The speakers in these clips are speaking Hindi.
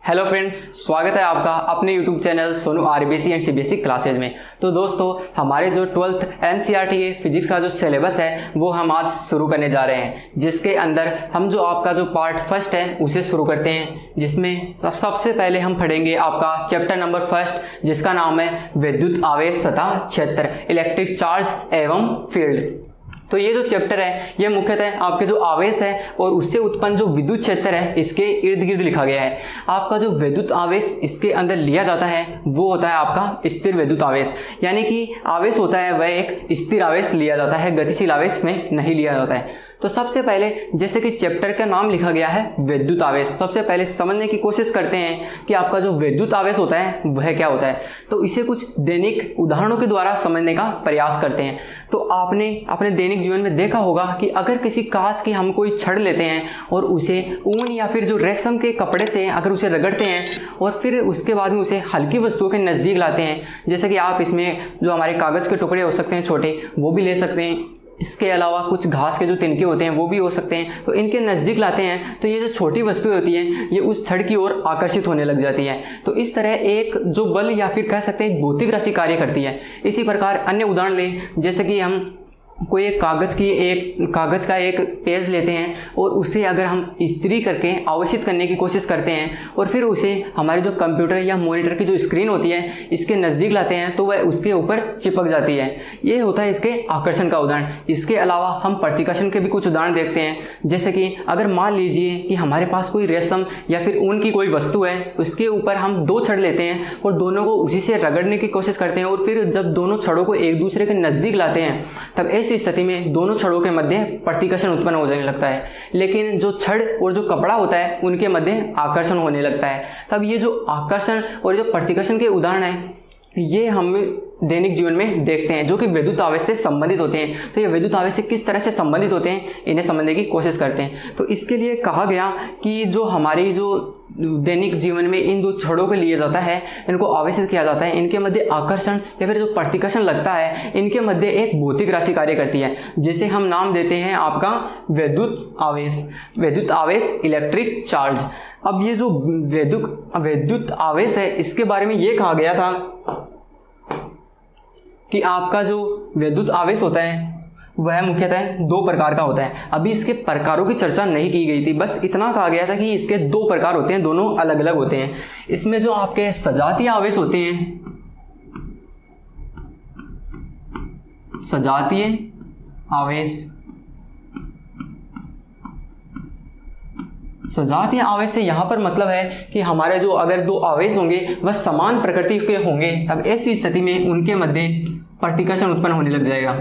हेलो फ्रेंड्स, स्वागत है आपका अपने YouTube channel Sonu RBC and CBSE classes में। तो दोस्तों, हमारे जो 12th एनसीईआरटी फिजिक्स का जो सिलेबस है वो हम आज शुरू करने जा रहे हैं, जिसके अंदर हम जो आपका जो पार्ट फर्स्ट है उसे शुरू करते हैं, जिसमें सबसे पहले हम पढ़ेंगे आपका चैप्टर नंबर फर्स्ट, जिसका नाम है विद्युत आवेश तथा क्षेत्र, इलेक्ट्रिक चार्ज एवं फील्ड। तो ये जो चैप्टर है ये मुख्यतः आपके जो आवेश है और उससे उत्पन्न जो विद्युत क्षेत्र है इसके इर्द गिर्द लिखा गया है। आपका जो विद्युत आवेश इसके अंदर लिया जाता है वो होता है आपका स्थिर विद्युत आवेश, यानी कि आवेश होता है वह एक स्थिर आवेश लिया जाता है, गतिशील आवेश में नहीं लिया जाता है। तो सबसे पहले जैसे कि चैप्टर का नाम लिखा गया है विद्युत आवेश, सबसे पहले समझने की कोशिश करते हैं कि आपका जो विद्युत आवेश होता है वह क्या होता है। तो इसे कुछ दैनिक उदाहरणों के द्वारा समझने का प्रयास करते हैं। तो आपने अपने दैनिक जीवन में देखा होगा कि अगर किसी कांच की हम कोई छड़ लेते हैं और उसे ऊन या फिर जो रेशम के कपड़े से अगर उसे रगड़ते हैं और फिर उसके बाद में उसे हल्की वस्तुओं के नज़दीक लाते हैं, जैसे कि आप इसमें जो हमारे कागज़ के टुकड़े हो सकते हैं छोटे वो भी ले सकते हैं, इसके अलावा कुछ घास के जो तिनके होते हैं वो भी हो सकते हैं, तो इनके नज़दीक लाते हैं तो ये जो छोटी वस्तुएं होती हैं ये उस छड़ की ओर आकर्षित होने लग जाती है। तो इस तरह एक जो बल या फिर कह सकते हैं एक भौतिक राशि कार्य करती है। इसी प्रकार अन्य उदाहरण लें, जैसे कि हम कोई एक कागज़ का एक पेज लेते हैं और उसे अगर हम इस्त्री करके आवेशित करने की कोशिश करते हैं और फिर उसे हमारे जो कंप्यूटर या मॉनिटर की जो स्क्रीन होती है इसके नज़दीक लाते हैं तो वह उसके ऊपर चिपक जाती है। ये होता है इसके आकर्षण का उदाहरण। इसके अलावा हम प्रतिकर्षण के भी कुछ उदाहरण देखते हैं, जैसे कि अगर मान लीजिए कि हमारे पास कोई रेशम या फिर ऊन की कोई वस्तु है, उसके ऊपर हम दो छड़ लेते हैं और दोनों को उसी से रगड़ने की कोशिश करते हैं और फिर जब दोनों छड़ों को एक दूसरे के नज़दीक लाते हैं तब ऐसी स्थिति में दोनों छड़ों के मध्य प्रतिकर्षण उत्पन्न हो जाने लगता है, लेकिन जो छड़ और जो कपड़ा होता है उनके मध्य आकर्षण होने लगता है। तब ये जो आकर्षण और जो प्रतिकर्षण के उदाहरण है ये हम दैनिक जीवन में देखते हैं, जो कि विद्युत आवेश से संबंधित होते हैं। तो ये विद्युत आवेश से किस तरह से संबंधित होते हैं इन्हें समझने की कोशिश करते हैं। तो इसके लिए कहा गया कि जो हमारी जो दैनिक जीवन में इन दो छड़ों को लिया जाता है, इनको आवेशित किया जाता है, इनके मध्य आकर्षण या फिर जो प्रतिकर्षण लगता है इनके मध्य एक भौतिक राशि कार्य करती है, जिसे हम नाम देते हैं आपका विद्युत आवेश इलेक्ट्रिक चार्ज। अब ये जो विद्युत आवेश है इसके बारे में ये कहा गया था कि आपका जो विद्युत आवेश होता है वह मुख्यतः दो प्रकार का होता है। अभी इसके प्रकारों की चर्चा नहीं की गई थी, बस इतना कहा गया था कि इसके दो प्रकार होते हैं, दोनों अलग अलग होते हैं। इसमें जो आपके सजातीय आवेश होते हैं, सजातीय आवेश से यहाँ पर मतलब है कि हमारे जो अगर दो आवेश होंगे वह समान प्रकृति के होंगे, तब ऐसी स्थिति में उनके मध्य प्रतिकर्षण उत्पन्न होने लग जाएगा।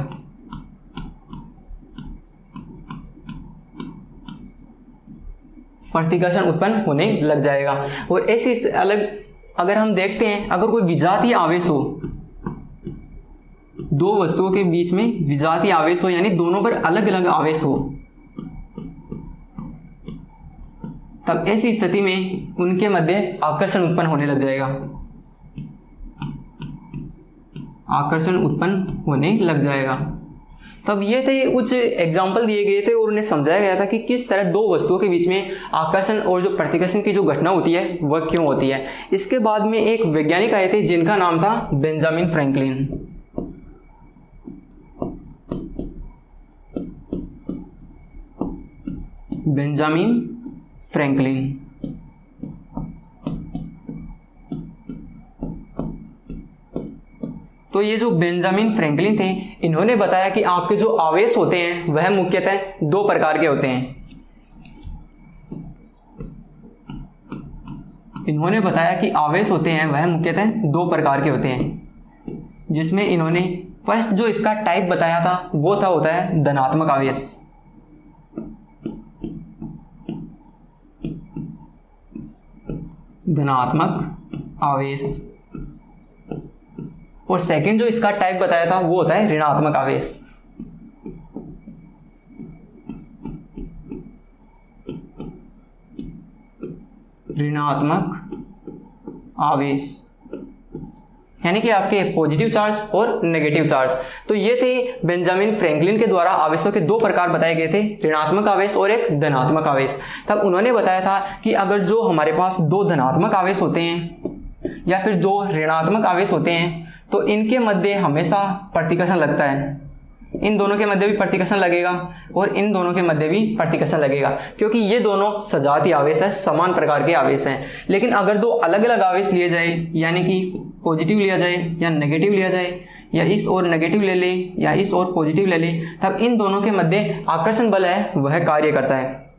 प्रतिकर्षण उत्पन्न होने लग जाएगा। और ऐसी अलग अगर हम देखते हैं, अगर कोई विजातीय आवेश हो, दो वस्तुओं के बीच में विजातीय आवेश हो, यानी दोनों पर अलग अलग आवेश हो, तब ऐसी स्थिति में उनके मध्य आकर्षण उत्पन्न होने लग जाएगा, आकर्षण उत्पन्न होने लग जाएगा। तब ये थे कुछ एग्जाम्पल दिए गए थे और उन्हें समझाया गया था कि किस तरह दो वस्तुओं के बीच में आकर्षण और जो प्रतिकर्षण की जो घटना होती है वह क्यों होती है। इसके बाद में एक वैज्ञानिक आए थे जिनका नाम था बेंजामिन फ्रैंकलिन। तो ये जो बेंजामिन फ्रैंकलिन थे इन्होंने बताया कि आपके जो आवेश होते हैं वह मुख्यतः दो प्रकार के होते हैं। इन्होंने बताया कि आवेश होते हैं वह मुख्यतः दो प्रकार के होते हैं, जिसमें इन्होंने फर्स्ट जो इसका टाइप बताया था वो होता है धनात्मक आवेश। और सेकंड जो इसका टाइप बताया था वो होता है ऋणात्मक आवेश। यानी कि आपके पॉजिटिव चार्ज और नेगेटिव चार्ज। तो ये थे बेंजामिन फ्रैंकलिन के द्वारा आवेशों के दो प्रकार बताए गए थे, ऋणात्मक आवेश और एक धनात्मक आवेश। तब उन्होंने बताया था कि अगर जो हमारे पास दो धनात्मक आवेश होते हैं या फिर दो ऋणात्मक आवेश होते हैं तो इनके मध्य हमेशा प्रतिकर्षण लगता है। इन दोनों के मध्य भी प्रतिकर्षण लगेगा और इन दोनों के मध्य भी प्रतिकर्षण लगेगा, क्योंकि ये दोनों सजातीय आवेश है, समान प्रकार के आवेश हैं। लेकिन अगर दो अलग अलग आवेश लिए जाए, यानी कि पॉजिटिव लिया जाए या नेगेटिव लिया जाए, या इस ओर नेगेटिव ले ले या इस ओर पॉजिटिव ले ले, तब इन दोनों के मध्य आकर्षण बल है वह कार्य करता है।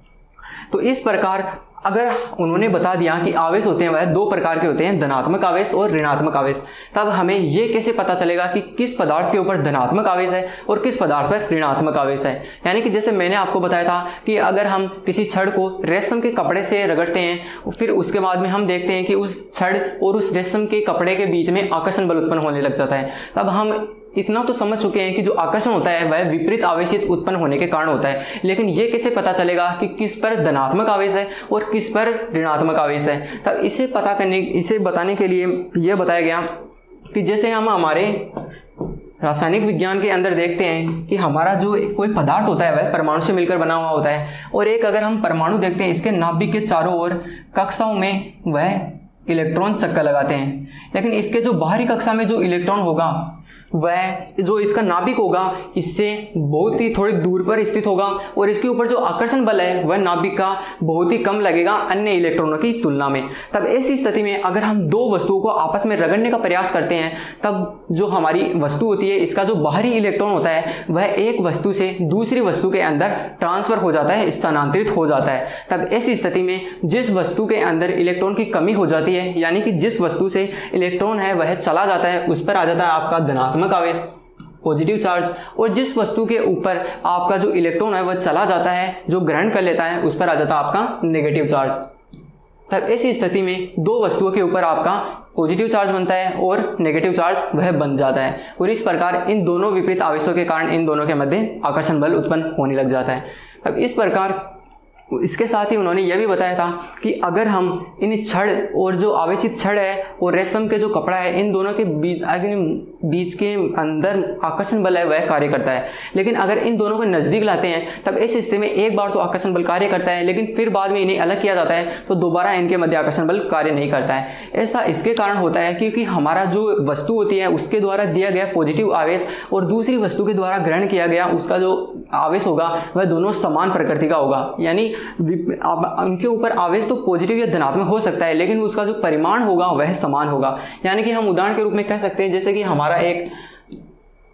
तो इस प्रकार अगर उन्होंने बता दिया कि आवेश होते हैं वह दो प्रकार के होते हैं, धनात्मक आवेश और ऋणात्मक आवेश, तब हमें ये कैसे पता चलेगा कि किस पदार्थ के ऊपर धनात्मक आवेश है और किस पदार्थ पर ऋणात्मक आवेश है। यानी कि जैसे मैंने आपको बताया था कि अगर हम किसी छड़ को रेशम के कपड़े से रगड़ते हैं, फिर उसके बाद में हम देखते हैं कि उस छड़ और उस रेशम के कपड़े के बीच में आकर्षण बल उत्पन्न होने लग जाता है, तब हम इतना तो समझ चुके हैं कि जो आकर्षण होता है वह विपरीत आवेशित उत्पन्न होने के कारण होता है। लेकिन ये कैसे पता चलेगा कि किस पर धनात्मक आवेश है और किस पर ऋणात्मक आवेश है? तब इसे बताने के लिए यह बताया गया कि जैसे हम हमारे रासायनिक विज्ञान के अंदर देखते हैं कि हमारा जो कोई पदार्थ होता है वह परमाणु से मिलकर बना हुआ होता है, और एक अगर हम परमाणु देखते हैं, इसके नाभिक के चारों ओर कक्षाओं में वह इलेक्ट्रॉन चक्कर लगाते हैं, लेकिन इसके जो बाहरी कक्षा में जो इलेक्ट्रॉन होगा वह जो इसका नाभिक होगा इससे बहुत ही थोड़ी दूर पर स्थित होगा, और इसके ऊपर जो आकर्षण बल है वह नाभिक का बहुत ही कम लगेगा अन्य इलेक्ट्रॉनों की तुलना में। तब ऐसी स्थिति में अगर हम दो वस्तुओं को आपस में रगड़ने का प्रयास करते हैं, तब जो हमारी वस्तु होती है इसका जो बाहरी इलेक्ट्रॉन होता है वह एक वस्तु से दूसरी वस्तु के अंदर ट्रांसफर हो जाता है, स्थानांतरित हो जाता है। तब ऐसी स्थिति में जिस वस्तु के अंदर इलेक्ट्रॉन की कमी हो जाती है, यानी कि जिस वस्तु से इलेक्ट्रॉन है वह चला जाता है, उस पर आ जाता है आपका धनात्मक आवेश, पॉजिटिव चार्ज, और जिस वस्तु के ऊपर आपका जो इलेक्ट्रॉन है वह चला जाता है, जो ग्रहण कर लेता है, उस पर आ जाता है आपका नेगेटिव चार्ज। तब ऐसी स्थिति में दो वस्तुओं के ऊपर आपका पॉजिटिव चार्ज बनता है और नेगेटिव चार्ज वह बन जाता है, और इस प्रकार इन दोनों विपरीत आवेशों के कारण इन दोनों के मध्य आकर्षण बल उत्पन्न होने लग जाता है। अब इस प्रकार इसके साथ ही उन्होंने यह भी बताया था कि अगर हम इन छड़ और जो आवेशित छड़ है और रेशम के जो कपड़ा है, इन दोनों के बीच के अंदर आकर्षण बल है वह कार्य करता है। लेकिन अगर इन दोनों को नज़दीक लाते हैं तब इस स्थिति में एक बार तो आकर्षण बल कार्य करता है, लेकिन फिर बाद में इन्हें अलग किया जाता है तो दोबारा इनके मध्य आकर्षण बल कार्य नहीं करता है। ऐसा इसके कारण होता है क्योंकि हमारा जो वस्तु होती है उसके द्वारा दिया गया पॉजिटिव आवेश और दूसरी वस्तु के द्वारा ग्रहण किया गया उसका जो आवेश होगा वह दोनों समान प्रकृति का होगा। यानी उनके ऊपर आवेश तो पॉजिटिव या धनात्मक हो सकता है, लेकिन उसका जो परिमाण होगा वह समान होगा। यानी कि हम उदाहरण के रूप में कह सकते हैं जैसे कि हमारा एक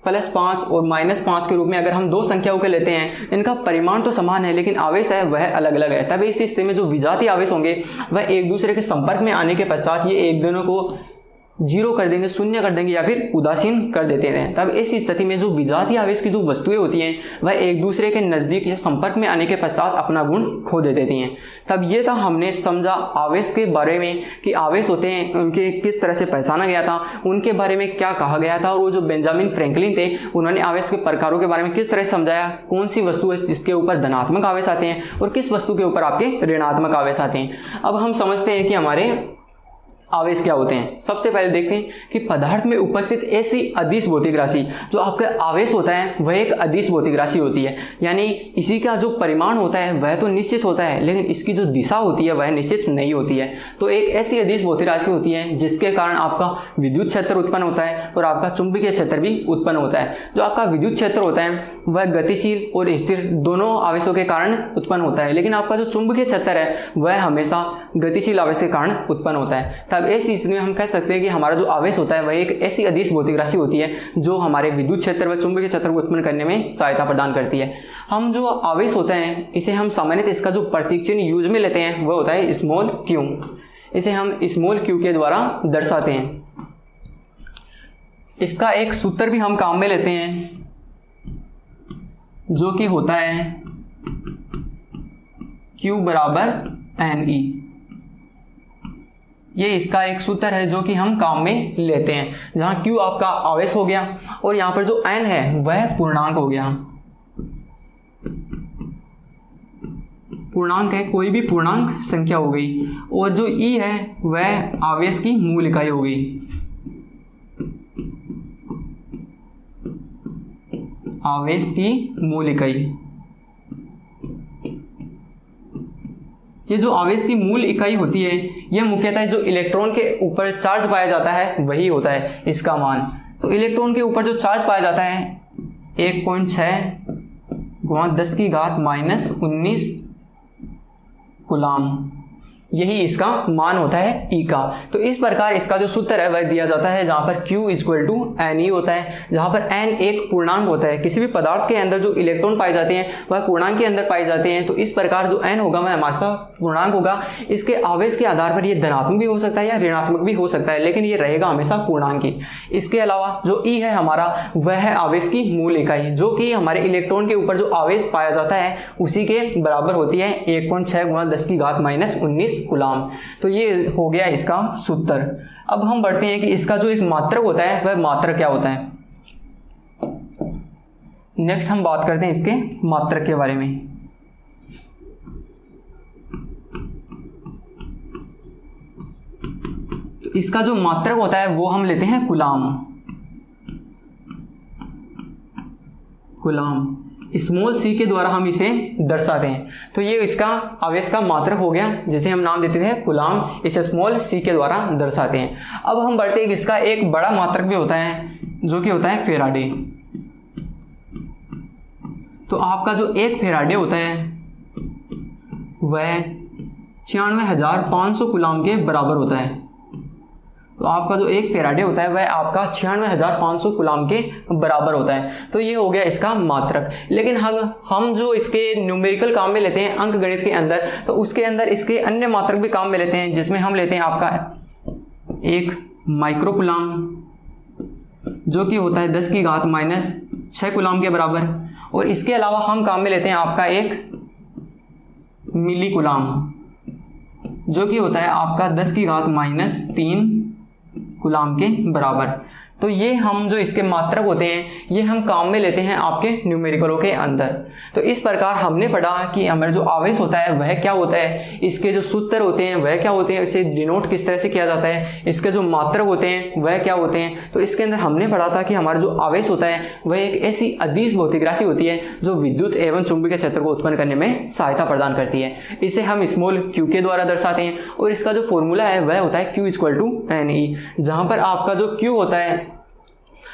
+5 और -5 के रूप में अगर हम दो संख्याओं के लेते हैं, इनका परिमाण तो समान है लेकिन आवेश है वह अलग अलग है। तभी इस स्थिति में जो विजातीय आवेश होंगे वह एक दूसरे के संपर्क में आने के पश्चात ये एक दोनों को जीरो कर देंगे, शून्य कर देंगे या फिर उदासीन कर देते हैं। तब इस स्थिति में जो विजातीय आवेश की जो वस्तुएं होती हैं वह एक दूसरे के नज़दीक या संपर्क में आने के पश्चात अपना गुण खो दे देती हैं। तब ये था हमने समझा आवेश के बारे में कि आवेश होते हैं उनके किस तरह से पहचाना गया था, उनके बारे में क्या कहा गया था, और वो जो बेंजामिन फ्रैंकलिन थे उन्होंने आवेश के प्रकारों के बारे में किस तरह से समझाया, कौन सी वस्तु है जिसके ऊपर धनात्मक आवेश आते हैं और किस वस्तु के ऊपर आपके ऋणात्मक आवेश आते हैं। अब हम समझते हैं कि हमारे आवेश क्या होते हैं। सबसे पहले देखते हैं कि पदार्थ में उपस्थित ऐसी अदिश भौतिक राशि, जो आपका आवेश होता है वह एक अदिश भौतिक राशि होती है। यानी इसी का जो परिमाण होता है वह तो निश्चित होता है, लेकिन इसकी जो दिशा होती है वह निश्चित नहीं होती है। तो एक ऐसी अदिश भौतिक राशि होती है जिसके कारण आपका विद्युत क्षेत्र उत्पन्न होता है और आपका चुंबकीय क्षेत्र भी उत्पन्न होता है। जो आपका विद्युत क्षेत्र होता है वह गतिशील और स्थिर दोनों आवेशों के कारण उत्पन्न होता है, लेकिन आपका जो चुंबकीय क्षेत्र है वह हमेशा गतिशील आवेश के कारण उत्पन्न होता है। तब ऐसी स्थिति में हम कह सकते हैं कि हमारा जो आवेश होता है वह एक ऐसी अदिश भौतिक राशि होती है जो हमारे विद्युत क्षेत्र व चुंबकीय क्षेत्र को उत्पन्न करने में सहायता प्रदान करती है। हम जो आवेश होता है इसे हम सामान्यतः इसका जो प्रतीक चिन्ह यूज में लेते हैं वह होता है स्मॉल क्यू। इसे हम स्मॉल क्यू के द्वारा दर्शाते हैं। इसका एक सूत्र भी हम काम में लेते हैं जो कि होता है Q = NE। ये इसका एक सूत्र है जो कि हम काम में लेते हैं, जहां Q आपका आवेश हो गया और यहां पर जो N है वह पूर्णांक हो गया। पूर्णांक है, कोई भी पूर्णांक संख्या हो गई, और जो E है वह आवेश की मूल इकाई हो गई। आवेश की मूल इकाई। ये जो आवेश की मूल इकाई होती है यह मुख्यतः जो इलेक्ट्रॉन के ऊपर चार्ज पाया जाता है वही होता है इसका मान। तो इलेक्ट्रॉन के ऊपर जो चार्ज पाया जाता है 1.6×10⁻⁻19 कूलाम, यही इसका मान होता है ई का। तो इस प्रकार इसका जो सूत्र है वह दिया जाता है जहाँ पर Q = Ne होता है, जहाँ पर n एक पूर्णांक होता है। किसी भी पदार्थ के अंदर जो इलेक्ट्रॉन पाए जाते हैं वह पूर्णांक के अंदर पाए जाते हैं। तो इस प्रकार जो n होगा वह हमारा पूर्णांक होगा। इसके आवेश के आधार पर ये धनात्मक भी हो सकता है या ऋणात्मक भी हो सकता है, लेकिन ये रहेगा हमेशा पूर्णांक ही। इसके अलावा जो ई है हमारा वह है आवेश की मूल इकाई, जो कि हमारे इलेक्ट्रॉन के ऊपर जो आवेश पाया जाता है उसी के बराबर होती है 1.6×10⁻⁻19 कूलाम। तो ये हो गया इसका सूत्र। अब हम बढ़ते हैं कि इसका जो एक मात्रक होता है वह मात्रक क्या होता है। नेक्स्ट हम बात करते हैं इसके मात्रक के बारे में। तो इसका जो मात्रक होता है वो हम लेते हैं कूलाम। कूलाम स्मॉल c के द्वारा हम इसे दर्शाते हैं। तो ये इसका आवेश का मात्रक हो गया, जिसे हम नाम देते हैं कूलाम, इसे स्मॉल c के द्वारा दर्शाते हैं। अब हम बढ़ते हैं कि इसका एक बड़ा मात्रक भी होता है जो कि होता है फेराडे। तो आपका जो एक फेराडे होता है वह 96,500 कूलाम के बराबर होता है। तो आपका जो एक फेराडे होता है वह आपका 96,500 कूलाम के बराबर होता है। तो ये हो गया इसका मात्रक। लेकिन हम जो इसके न्यूमेरिकल काम में लेते हैं अंक गणित के अंदर, तो उसके अंदर इसके अन्य मात्रक भी काम में लेते हैं, जिसमें हम लेते हैं आपका एक माइक्रो कूलाम जो कि होता है 10⁻⁻6 कूलाम के बराबर। और इसके अलावा हम काम में लेते हैं आपका एक मिली कूलाम जो कि होता है आपका 10⁻³ कूलाम के बराबर। तो ये हम जो इसके मात्रक होते हैं ये हम काम में लेते हैं आपके न्यूमेरिकलों के अंदर। तो इस प्रकार हमने पढ़ा कि हमारा जो आवेश होता है वह क्या होता है, इसके जो सूत्र होते हैं वह क्या होते हैं, इसे डिनोट किस तरह से किया जाता है, इसके जो मात्रक होते हैं वह क्या होते हैं। तो इसके अंदर हमने पढ़ा था कि हमारा जो आवेश होता है वह एक ऐसी अदिश भौतिक राशि होती है जो विद्युत एवं चुंबकीय क्षेत्र को उत्पन्न करने में सहायता प्रदान करती है। इसे हम स्मॉल q के द्वारा दर्शाते हैं और इसका जो फॉर्मूला है वह होता है Q = Ne, जहाँ पर आपका जो Q होता है,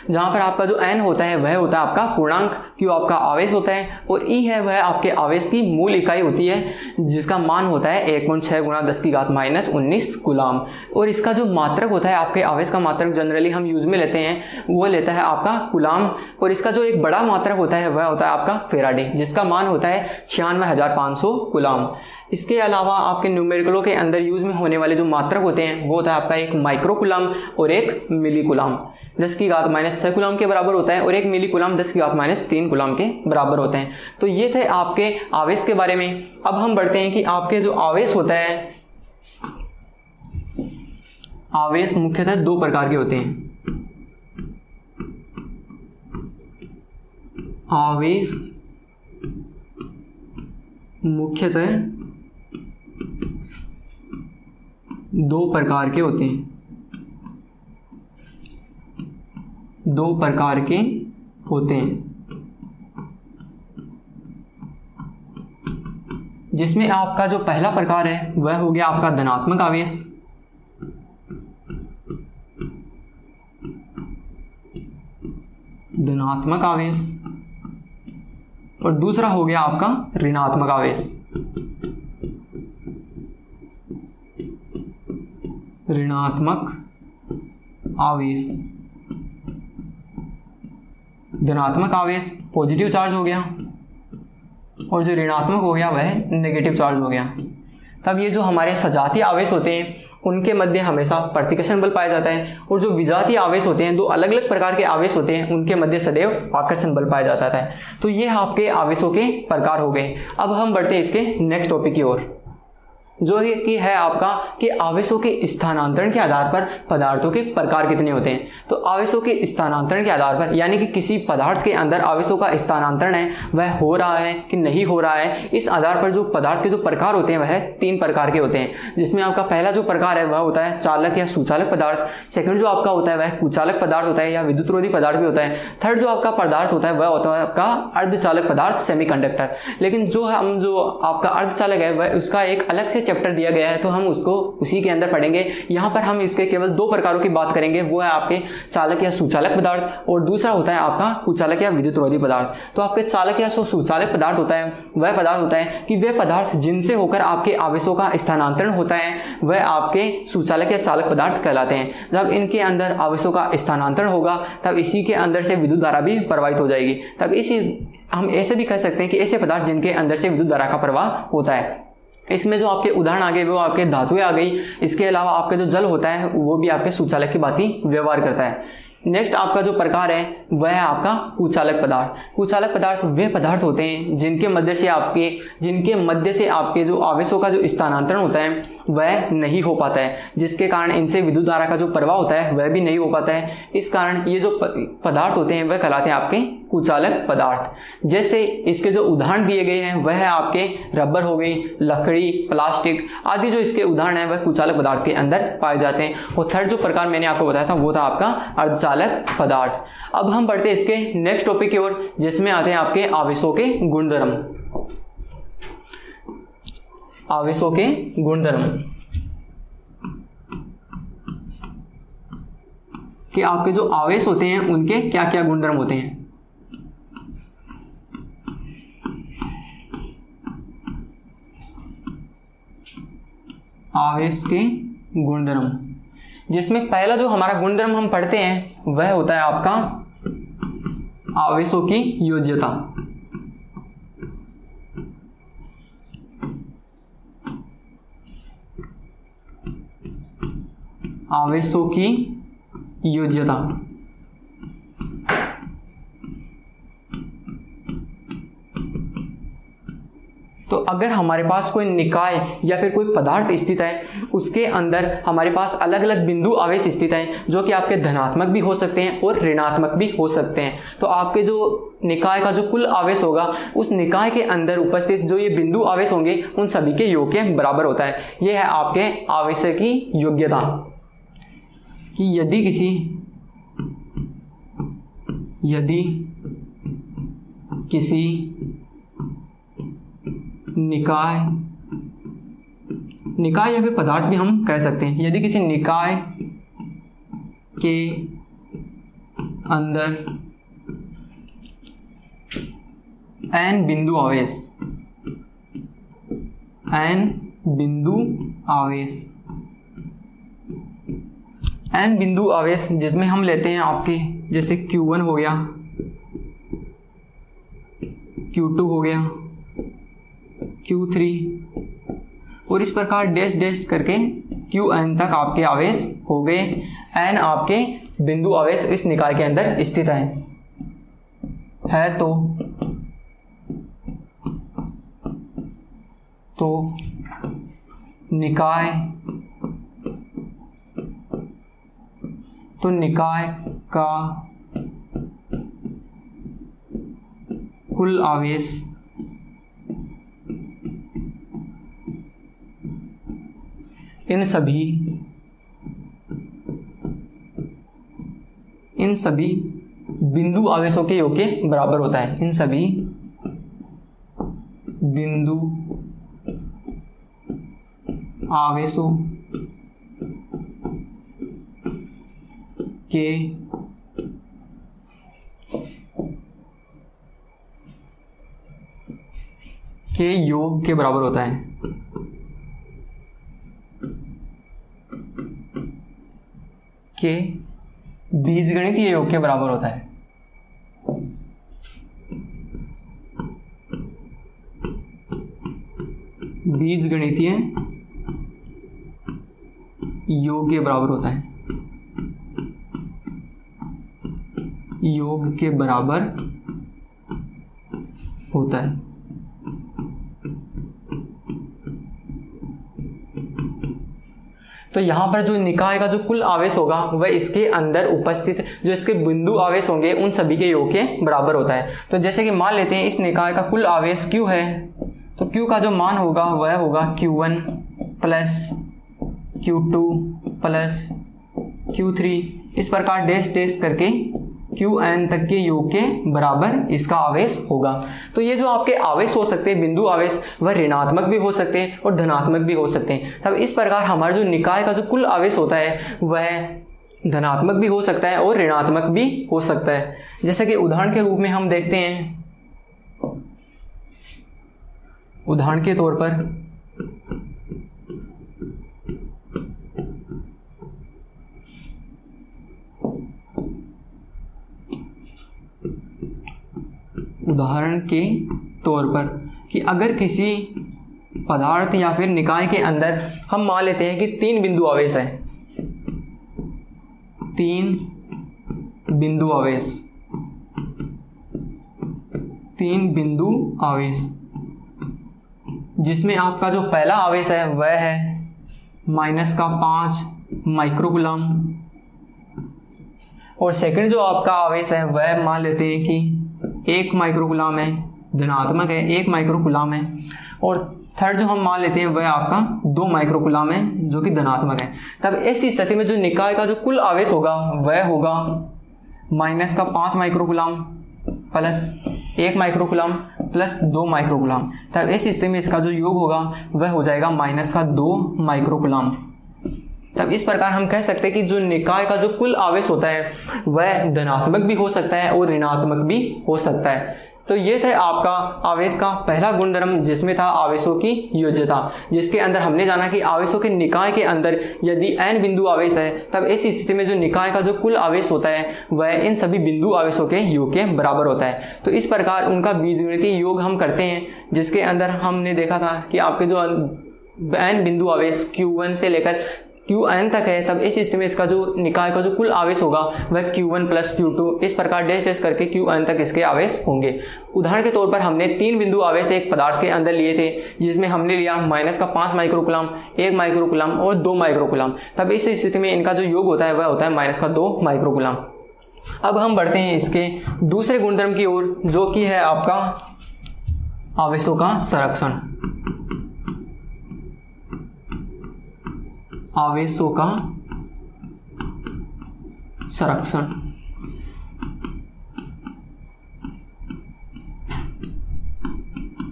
जहाँ पर आपका जो n होता है वह होता है आपका पूर्णांक, Q आपका आवेश होता है और E है वह आपके आवेश की मूल इकाई होती है जिसका मान होता है 1.6×10⁻⁻19 कूलाम। और इसका जो मात्रक होता है आपके आवेश का मात्रक जनरली हम यूज में लेते हैं वो लेता है आपका कूलाम। और इसका जो एक बड़ा मात्रक होता है वह होता है आपका फेराडे जिसका मान होता है 96,500 कूलाम। इसके अलावा आपके न्यूमेरिकलों के अंदर यूज में होने वाले जो मात्रक होते हैं वो होता है आपका एक माइक्रो कूलाम और एक मिली कूलाम। 10⁻⁻6 कूलाम के बराबर होता है और एक मिली कूलाम 10⁻³ कूलाम के बराबर होते हैं। तो ये थे आपके आवेश के बारे में। अब हम बढ़ते हैं कि आपके जो आवेश होता है, आवेश मुख्यतः दो प्रकार के होते हैं। आवेश मुख्यतः दो प्रकार के होते हैं, दो प्रकार के होते हैं, जिसमें आपका जो पहला प्रकार है वह हो गया आपका धनात्मक आवेश। धनात्मक आवेश और दूसरा हो गया आपका ऋणात्मक आवेश। ऋणात्मक आवेश, धनात्मक आवेश पॉजिटिव चार्ज हो गया और जो ऋणात्मक हो गया वह नेगेटिव चार्ज हो गया। तब ये जो हमारे सजातीय आवेश होते हैं उनके मध्य हमेशा प्रतिकर्षण बल पाया जाता है और जो विजातीय आवेश होते हैं, दो अलग अलग प्रकार के आवेश होते हैं, उनके मध्य सदैव आकर्षण बल पाया जाता है। तो ये आपके आवेशों के प्रकार हो गए। अब हम बढ़ते हैं इसके नेक्स्ट टॉपिक की ओर। जो कि है आपका कि आवेशों के स्थानांतरण के आधार पर पदार्थों के प्रकार कितने होते हैं। तो आवेशों के स्थानांतरण के आधार पर, यानी कि किसी पदार्थ के अंदर आवेशों का स्थानांतरण है वह हो रहा है कि नहीं हो रहा है, इस आधार पर जो पदार्थ के जो प्रकार होते हैं वह 3 प्रकार के होते हैं। जिसमें आपका पहला जो प्रकार है वह होता है चालक या सुचालक पदार्थ। सेकंड जो आपका होता है वह कुचालक पदार्थ होता है या विद्युतरोधी पदार्थ भी होता है। थर्ड जो आपका पदार्थ होता है वह होता है आपका अर्धचालक पदार्थ, सेमीकंडक्टर। लेकिन जो आपका अर्धचालक है वह उसका एक अलग से चैप्टर दिया गया है, तो हम उसको उसी के अंदर पढ़ेंगे। यहाँ पर हम इसके केवल 2 प्रकारों की बात करेंगे, वो है आपके चालक या सुचालक पदार्थ और दूसरा होता है आपका कुचालक या विद्युतरोधी पदार्थ। तो आपके चालक या सुचालक पदार्थ होता है वह पदार्थ होता है कि वह पदार्थ जिनसे होकर आपके आवेशों का स्थानांतरण होता है वह आपके सुचालक या चालक पदार्थ कहलाते हैं। जब इनके अंदर आवेशों का स्थानांतरण होगा तब इसी के अंदर से विद्युत धारा भी प्रवाहित हो जाएगी। तब इसी हम ऐसे भी कह सकते हैं कि ऐसे पदार्थ जिनके अंदर से विद्युत धारा का प्रवाह होता है। इसमें जो आपके उदाहरण आ गए वो आपके धातुएं आ गई। इसके अलावा आपका जो जल होता है वो भी आपके सुचालक की भांति व्यवहार करता है। नेक्स्ट आपका जो प्रकार है वह है आपका कुचालक पदार्थ। कुचालक पदार्थ वे पदार्थ होते हैं जिनके मध्य से आपके जो आवेशों का जो स्थानांतरण होता है वह नहीं हो पाता है, जिसके कारण इनसे विद्युत धारा का जो प्रवाह होता है वह भी नहीं हो पाता है। इस कारण ये जो पदार्थ होते हैं वह कहलाते हैं आपके कुचालक पदार्थ। जैसे इसके जो उदाहरण दिए गए हैं वह है आपके रबर हो गई, लकड़ी, प्लास्टिक आदि जो इसके उदाहरण हैं वह कुचालक पदार्थ के अंदर पाए जाते हैं। और थर्ड जो प्रकार मैंने आपको बताया था वो था आपका अर्धचालक पदार्थ। अब हम बढ़ते हैं इसके नेक्स्ट टॉपिक की ओर, जिसमें आते हैं आपके आवेशों के गुणधर्म। आवेशों के गुणधर्म कि आपके जो आवेश होते हैं उनके क्या क्या गुणधर्म होते हैं। आवेश के गुणधर्म, जिसमें पहला जो हमारा गुणधर्म हम पढ़ते हैं वह होता है आपका आवेशों की योज्यता। आवेशों की योज्यता। तो अगर हमारे पास कोई निकाय या फिर कोई पदार्थ स्थित है उसके अंदर हमारे पास अलग अलग बिंदु आवेश स्थित हैं जो कि आपके धनात्मक भी हो सकते हैं और ऋणात्मक भी हो सकते हैं। तो आपके जो निकाय का जो कुल आवेश होगा उस निकाय के अंदर उपस्थित जो ये बिंदु आवेश होंगे उन सभी के योग के बराबर होता है। यह है आपके आवेश की योग्यता कि यदि किसी निकाय या फिर पदार्थ भी हम कह सकते हैं, यदि किसी निकाय के अंदर n बिंदु आवेश जिसमें हम लेते हैं आपके जैसे Q1 हो गया, Q2 हो गया, Q3 और इस प्रकार डैश डैश करके Qn तक आपके आवेश हो गए। n आपके बिंदु आवेश इस निकाय के अंदर स्थित है तो निकाय का कुल आवेश इन सभी बिंदु आवेशों के योग के बराबर होता है। इन सभी बिंदु आवेशों के योग के बराबर होता है। के बीजगणितीय योग के बराबर होता है। बीजगणितीय योग के बराबर होता है। योग के बराबर होता है। तो यहाँ पर जो निकाय का जो कुल आवेश होगा वह इसके अंदर उपस्थित जो इसके बिंदु आवेश होंगे उन सभी के योग के बराबर होता है। तो जैसे कि मान लेते हैं इस निकाय का कुल आवेश Q है, तो Q का जो मान होगा वह होगा Q1 plus Q2 plus Q3, इस प्रकार डैश डैश करके Qn तक के योग के बराबर इसका आवेश होगा। तो ये जो आपके आवेश हो सकते हैं बिंदु आवेश, वह ऋणात्मक भी हो सकते हैं और धनात्मक भी हो सकते हैं। तब इस प्रकार हमारा जो निकाय का जो कुल आवेश होता है वह धनात्मक भी हो सकता है और ऋणात्मक भी हो सकता है। जैसे कि उदाहरण के रूप में हम देखते हैं, उदाहरण के तौर पर कि अगर किसी पदार्थ या फिर निकाय के अंदर हम मान लेते हैं कि 3 बिंदु आवेश है, 3 बिंदु आवेश, जिसमें आपका जो पहला आवेश है वह है -5 माइक्रोकूलम और सेकंड जो आपका आवेश है वह मान लेते हैं कि 1 माइक्रोकूलम है, धनात्मक है, 1 माइक्रोकूलम है, और थर्ड जो हम मान लेते हैं वह आपका 2 माइक्रोकूलम है जो कि धनात्मक है। तब ऐसी स्थिति में जो निकाय का जो कुल आवेश होगा वह होगा -5 microcoulomb plus 1 microcoulomb plus 2 microcoulomb. तब इस स्थिति में इसका जो योग होगा वह हो जाएगा -2 माइक्रोकूलम। तब इस प्रकार हम कह सकते हैं कि जो निकाय का जो कुल आवेश होता है वह धनात्मक भी हो सकता है और ऋणात्मक भी हो सकता है। तो ये था आपका आवेश का पहला गुणधर्म, जिसमें था आवेशों की योज्यता, जिसके अंदर हमने जाना कि आवेशों के निकाय के अंदर यदि n बिंदु आवेश है तब इस स्थिति में जो निकाय का जो कुल आवेश होता है वह इन सभी बिंदु आवेशों के योग के बराबर होता है। तो इस प्रकार उनका बीजगणितीय योग हम करते हैं, जिसके अंदर हमने देखा था कि आपके जो n बिंदु आवेश Q1 से लेकर Qn तक है, तब इस स्थिति में इसका जो निकाय का जो कुल आवेश होगा वह Q1 प्लस Q2, इस प्रकार डैश डैश करके Qn तक इसके आवेश होंगे। उदाहरण के तौर पर हमने 3 बिंदु आवेश एक पदार्थ के अंदर लिए थे, जिसमें हमने लिया -5 माइक्रोकूलम, 1 माइक्रोकूलम और 2 माइक्रोकूलम। तब इस स्थिति में इनका जो योग होता है वह होता है -2 माइक्रोकूलम। अब हम बढ़ते हैं इसके दूसरे गुणधर्म की ओर, जो कि है आपका आवेशों का संरक्षण। आवेशों का संरक्षण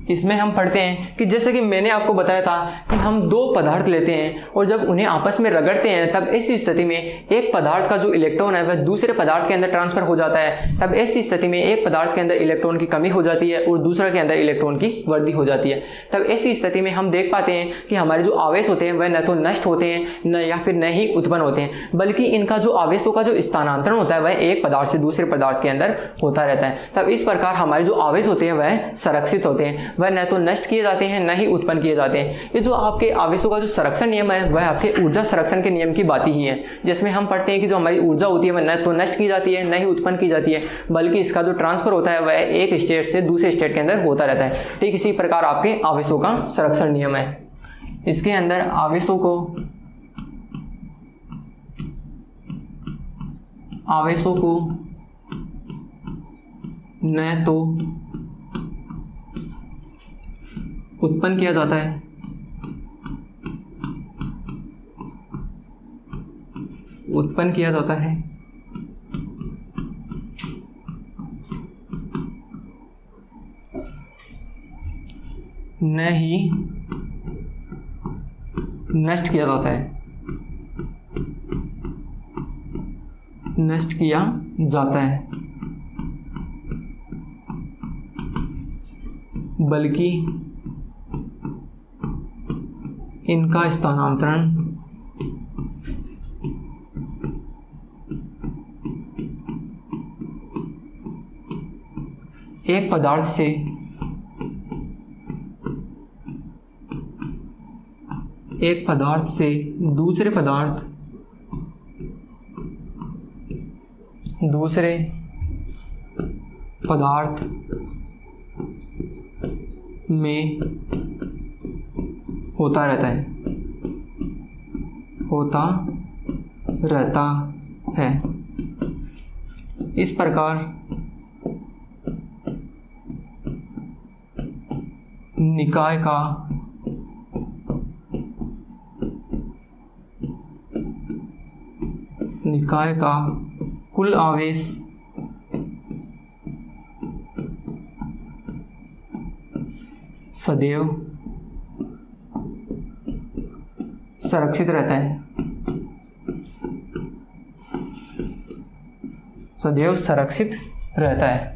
इसमें हम पढ़ते हैं कि जैसे कि मैंने आपको बताया था कि हम 2 पदार्थ लेते हैं और जब उन्हें आपस में रगड़ते हैं तब इस स्थिति में एक पदार्थ का जो इलेक्ट्रॉन है वह दूसरे पदार्थ के अंदर ट्रांसफर हो जाता है। तब ऐसी स्थिति में एक पदार्थ के अंदर इलेक्ट्रॉन की कमी हो जाती है और दूसरे के अंदर इलेक्ट्रॉन की वृद्धि हो जाती है। तब ऐसी स्थिति में हम देख पाते हैं कि हमारे जो आवेश होते हैं वह न तो नष्ट होते हैं न या फिर न ही उत्पन्न होते हैं, बल्कि इनका जो आवेशों का जो स्थानांतरण होता है वह एक पदार्थ से दूसरे पदार्थ के अंदर होता रहता है। तब इस प्रकार हमारे जो आवेश होते हैं वह संरक्षित होते हैं, वह न तो नष्ट किए जाते हैं न ही उत्पन्न किए जाते हैं। ये जो आपके आवेशों का जो संरक्षण नियम है वह आपके ऊर्जा संरक्षण के नियम की बात ही है, जिसमें हम पढ़ते हैं कि जो हमारी ऊर्जा होती है वह न तो नष्ट की जाती है न ही उत्पन्न की जाती है, बल्कि इसका जो ट्रांसफर होता है वह एक स्टेट से दूसरे स्टेट के अंदर होता रहता है। ठीक इसी प्रकार आपके आवेशों का संरक्षण नियम है। इसके अंदर आवेशों को न तो उत्पन्न किया जाता है न ही नष्ट किया जाता है, बल्कि इनका स्थानांतरण एक पदार्थ से दूसरे पदार्थ में होता रहता है। होता रहता है। इस प्रकार निकाय का कुल आवेश सदैव संरक्षित रहता है। सदैव संरक्षित रहता है।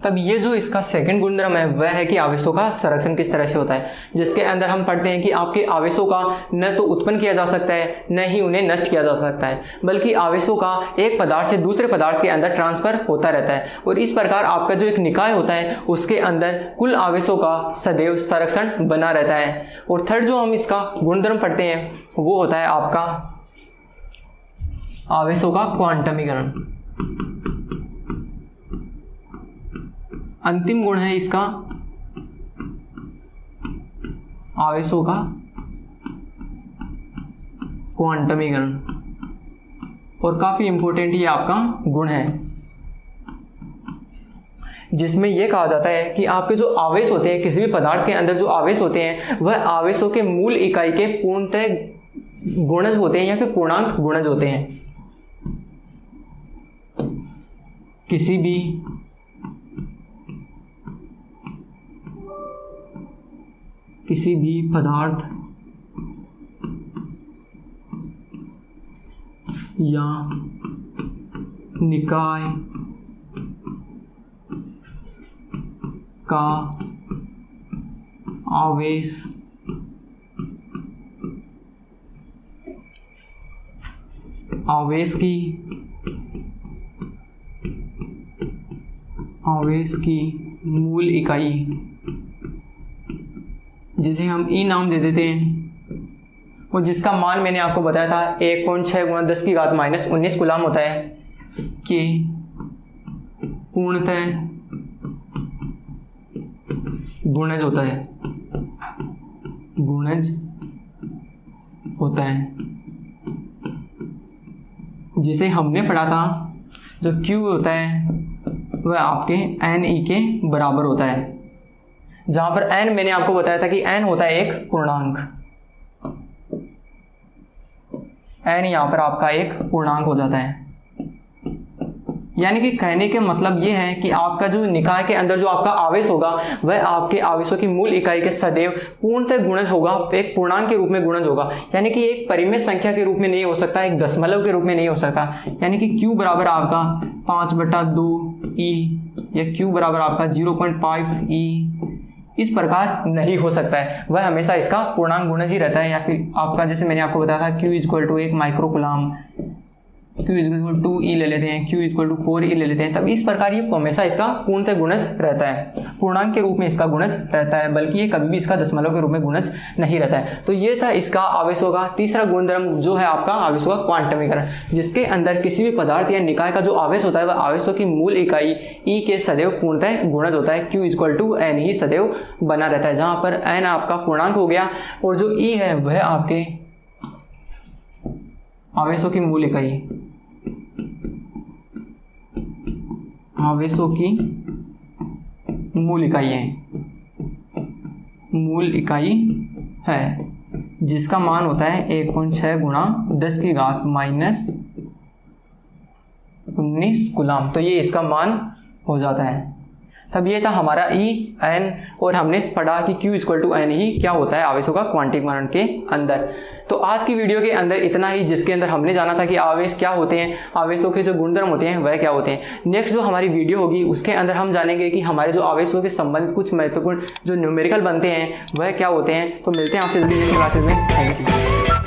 तब ये जो इसका सेकंड गुणधर्म है वह है कि आवेशों का संरक्षण किस तरह से होता है, जिसके अंदर हम पढ़ते हैं कि आपके आवेशों का न तो उत्पन्न किया जा सकता है न ही उन्हें नष्ट किया जा सकता है, बल्कि आवेशों का एक पदार्थ से दूसरे पदार्थ के अंदर ट्रांसफर होता रहता है। और इस प्रकार आपका जो एक निकाय होता है उसके अंदर कुल आवेशों का सदैव संरक्षण बना रहता है। और थर्ड जो हम इसका गुणधर्म पढ़ते हैं वो होता है आपका आवेशों का क्वांटमीकरण। अंतिम गुण है इसका आवेशों का क्वांटमीकरण, और काफी इंपॉर्टेंट ये आपका गुण है, जिसमें यह कहा जाता है कि आपके जो आवेश होते हैं, किसी भी पदार्थ के अंदर जो आवेश होते हैं वह आवेशों के मूल इकाई के पूर्णतः गुणज होते हैं या फिर पूर्णांक गुणज होते हैं। किसी भी पदार्थ या निकाय का आवेश की मूल इकाई, जिसे हम ई नाम दे देते हैं, और जिसका मान मैंने आपको बताया था 1.6 × 10⁻⁻19 कूलाम होता है, कि पूर्णतः गुणज होता है, जिसे हमने पढ़ा था जो Q होता है वह आपके NE के बराबर होता है, जहां पर n मैंने आपको बताया था कि n होता है एक पूर्णांक। n यहां पर आपका एक पूर्णांक हो जाता है। यानी कि कहने के मतलब ये है कि आपका जो निकाय के अंदर जो आपका आवेश होगा वह आपके आवेशों की मूल इकाई के सदैव पूर्णतः गुणज होगा, एक पूर्णांक के रूप में गुणज होगा। यानी कि एक परिमेय संख्या के रूप में नहीं हो सकता, एक दशमलव के रूप में नहीं हो सकता। यानी कि Q बराबर आपका 5/2 E या Q बराबर आपका 0.5 E इस प्रकार नहीं हो सकता है। वह हमेशा इसका पूर्णांक गुणज ही रहता है। या फिर आपका जैसे मैंने आपको बताया था Q = 1 माइक्रोकूलाम, Q = 2E ले लेते हैं, Q = 4E ले लेते हैं, तब इस प्रकार ये हमेशा इसका पूर्णतः गुणज रहता है, पूर्णांक के रूप में इसका गुणज रहता है, बल्कि ये कभी भी इसका दशमलव के रूप में गुणज नहीं रहता है। तो ये था इसका आवेशों का तीसरा गुणधर्म, जो है आपका आवेशों का क्वांटमीकरण, जिसके अंदर किसी भी पदार्थ या निकाय का जो आवेश होता है वह आवेशों की मूल इकाई E के सदैव पूर्णतः गुणज होता है। Q = N ही सदैव बना रहता है, जहाँ पर N आपका पूर्णांक हो गया और जो E है वह आपके आवेशों की मूल इकाई, आवेशों की मूल इकाई है, जिसका मान होता है 1.6 × 10⁻⁻19 कूलाम। तो ये इसका मान हो जाता है। तब ये था हमारा E, N, और हमने पढ़ा कि Q = N ही क्या होता है आवेशों का क्वांटीकरण के अंदर। तो आज की वीडियो के अंदर इतना ही, जिसके अंदर हमने जाना था कि आवेश क्या होते हैं, आवेशों के जो गुणधर्म होते हैं वह क्या होते हैं। नेक्स्ट जो हमारी वीडियो होगी उसके अंदर हम जानेंगे कि हमारे जो आवेशों के संबंधित कुछ महत्वपूर्ण जो न्यूमेरिकल बनते हैं वह क्या होते हैं। तो मिलते हैं आपसे जल्दी नेक्स्ट क्लासेस में। Thank you.